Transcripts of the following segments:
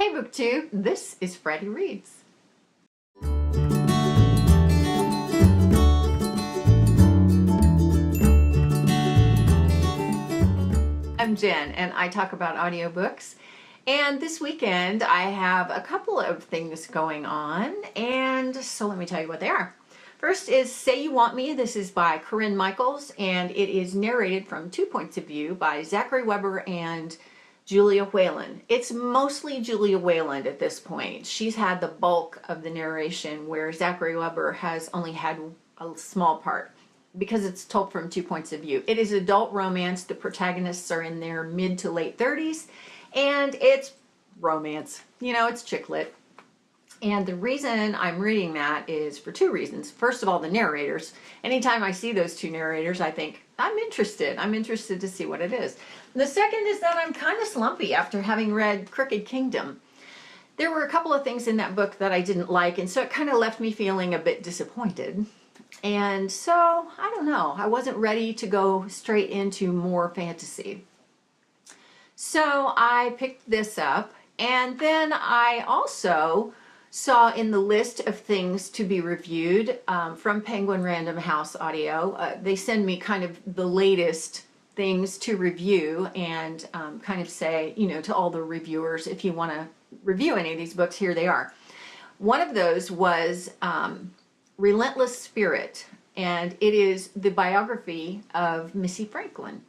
Hey BookTube, this is Freddie Reads. I'm Jen and I talk about audiobooks, and this weekend I have a couple of things going on, and so let me tell you what they are. First is Say You Want Me. This is by Corinne and it is narrated from two points of view by Zachary Weber and Julia Whalen. It's mostly Julia Whalen at this point. She's had the bulk of the narration, where Zachary Weber has only had a small part because it's told from two points of view. It is adult romance. The protagonists are in their mid to late 30s, and it's romance. You know, it's chick lit. And the reason I'm reading that is for two reasons. First of all, the narrators. Anytime I see those two narrators, I think, I'm interested. I'm interested to see what it is. The second is that I'm kind of slumpy after having read Crooked Kingdom. There were a couple of things in that book that I didn't like, and so it kind of left me feeling a bit disappointed. And so, I don't know, I wasn't ready to go straight into more fantasy. So I picked this up, and then I also saw in the list of things to be reviewed from Penguin Random House Audio. They send me kind of the latest things to review and kind of say, you know, to all the reviewers, if you want to review any of these books, here they are. One of those was Relentless Spirit, and it is the biography of Missy Franklin.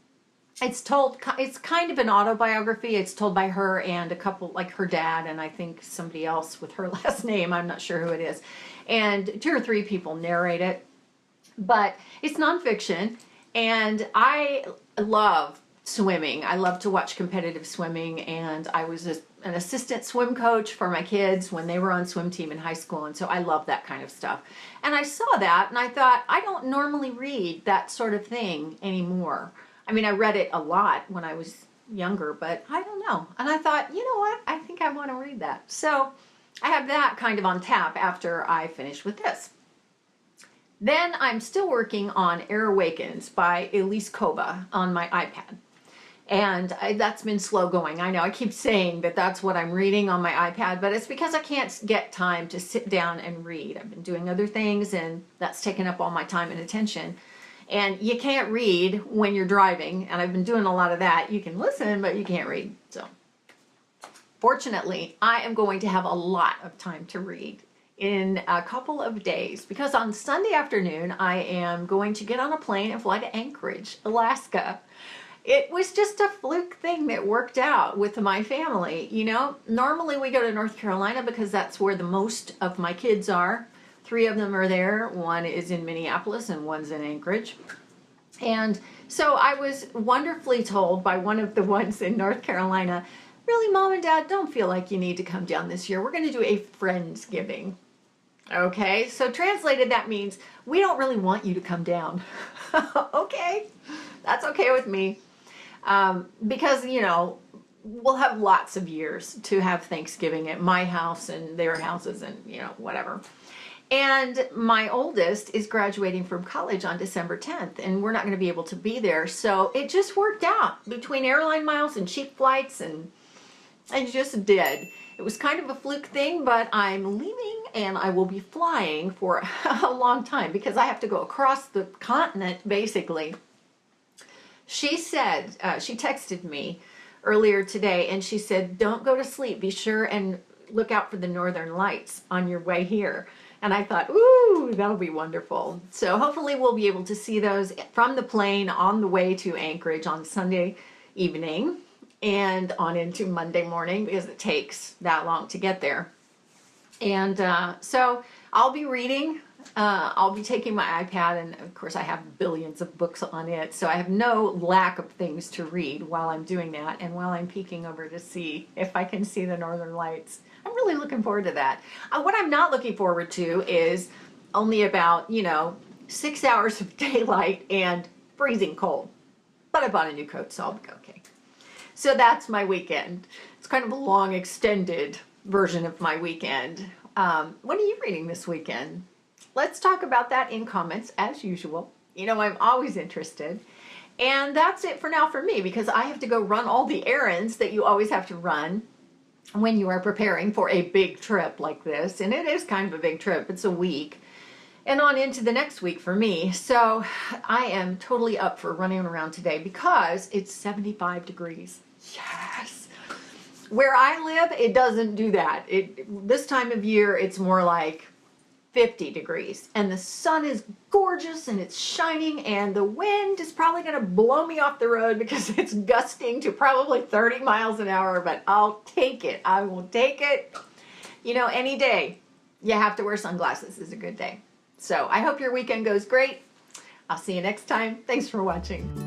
It's kind of an autobiography. It's told by her and a couple, like her dad and I think somebody else with her last name. I'm not sure who it is. And two or three people narrate it. But it's nonfiction, and I love swimming. I love to watch competitive swimming, and I was an assistant swim coach for my kids when they were on swim team in high school, and so I love that kind of stuff. And I saw that, and I thought, I don't normally read that sort of thing anymore. I mean, I read it a lot when I was younger, but I don't know. And I thought, you know what? I think I want to read that. So I have that kind of on tap after I finish with this. Then I'm still working on Awakens by Elise Kova on my iPad. And that's been slow going. I know I keep saying that that's what I'm reading on my iPad, but it's because I can't get time to sit down and read. I've been doing other things, and that's taken up all my time and attention. And you can't read when you're driving, and I've been doing a lot of that. You can listen, but you can't read. So fortunately, I am going to have a lot of time to read in a couple of days, because on Sunday afternoon, I am going to get on a plane and fly to Anchorage, Alaska. It was just a fluke thing that worked out with my family. You know, normally we go to North Carolina because that's where the most of my kids are. 3 of them are there. One is in Minneapolis and one's in Anchorage. And so I was wonderfully told by one of the ones in North Carolina, really, Mom and Dad, don't feel like you need to come down this year. We're going to do a Friendsgiving. Okay, so translated, that means we don't really want you to come down. Okay, that's okay with me. Because, you know, we'll have lots of years to have Thanksgiving at my house and their houses and, you know, whatever. And my oldest is graduating from college on December 10th, and we're not going to be able to be there. So it just worked out between airline miles and cheap flights, and I just did. It was kind of a fluke thing, but I'm leaving and I will be flying for a long time because I have to go across the continent, basically. She said, she texted me earlier today, and she said, don't go to sleep. Be sure and look out for the northern lights on your way here. And I thought, ooh, that'll be wonderful. So hopefully we'll be able to see those from the plane on the way to Anchorage on Sunday evening and on into Monday morning, because it takes that long to get there. And so I'll be reading. I'll be taking my iPad, and of course I have billions of books on it, so I have no lack of things to read while I'm doing that, and while I'm peeking over to see if I can see the northern lights. I'm really looking forward to that. What I'm not looking forward to is only about, 6 hours of daylight and freezing cold. But I bought a new coat, so I'll be okay. So that's my weekend. It's kind of a long, extended version of my weekend. What are you reading this weekend? Let's talk about that in comments, as usual. I'm always interested. And that's it for now for me, because I have to go run all the errands that you always have to run. when you are preparing for a big trip like this. And it is kind of a big trip. It's a week and on into the next week for me. So I am totally up for running around today because it's 75 degrees. Yes. Where I live, it doesn't do that. This time of year, it's more like 50 degrees and the sun is gorgeous and it's shining and the wind is probably going to blow me off the road because it's gusting to probably 30 miles an hour, but I'll take it. I will take it. You know, any day you have to wear sunglasses is a good day. So I hope your weekend goes great. I'll see you next time. Thanks for watching.